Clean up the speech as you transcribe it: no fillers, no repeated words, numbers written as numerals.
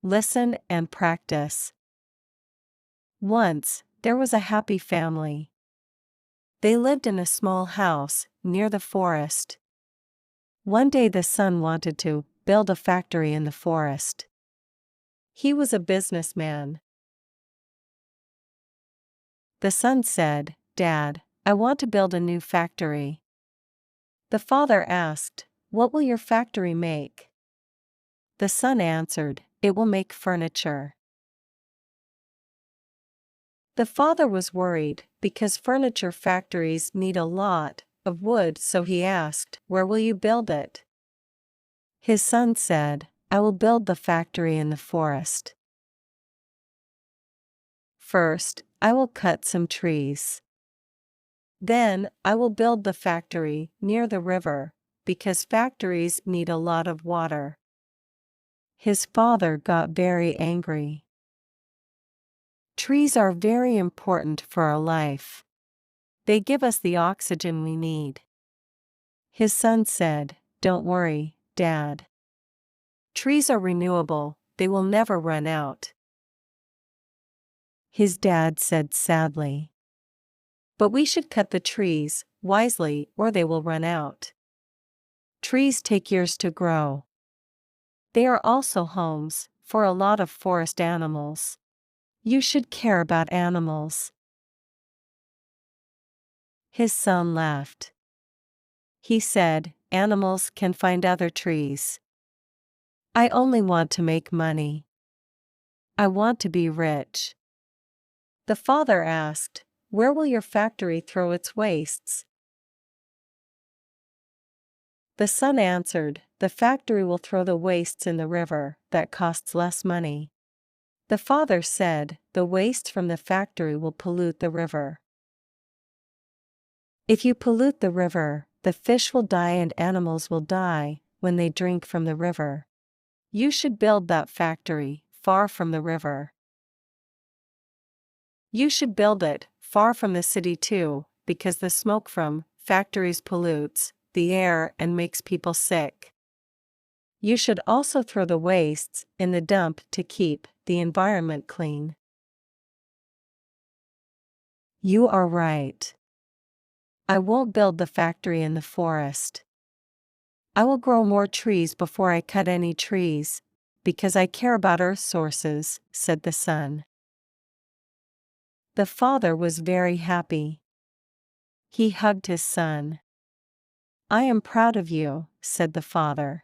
Listen and practice. Once, there was a happy family. They lived in a small house near the forest. One day the son wanted to build a factory in the forest. He was a businessman. The son said, "Dad, I want to build a new factory." The father asked, "What will your factory make?" The son answered, "It will make furniture." The father was worried because furniture factories need a lot of wood, so he asked, "Where will you build it?" His son said, "I will build the factory in the forest. First, I will cut some trees. Then, I will build the factory near the river, because factories need a lot of water." His father got very angry. Trees are very important for our life. They give us the oxygen we need. His son said, "Don't worry, Dad. Trees are renewable, they will never run out." His dad said sadly, "But we should cut the trees wisely or they will run out. Trees take years to grow. They are also homes for a lot of forest animals. You should care about animals." His son laughed. He said, "Animals can find other trees. I only want to make money. I want to be rich." The father asked, "Where will your factory throw its wastes?" The son answered, "The factory will throw the wastes in the river, that costs less money." The father said, "The waste from the factory will pollute the river. If you pollute the river, the fish will die and animals will die when they drink from the river. You should build that factory far from the river. You should build it far from the city too, because the smoke from factories pollutes the air and makes people sick. You should also throw the wastes in the dump to keep the environment clean." You are right. I won't build the factory in the forest. I will grow more trees before I cut any trees, because I care about earth sources, said the son. The father was very happy. He hugged his son. "I am proud of you," said the father.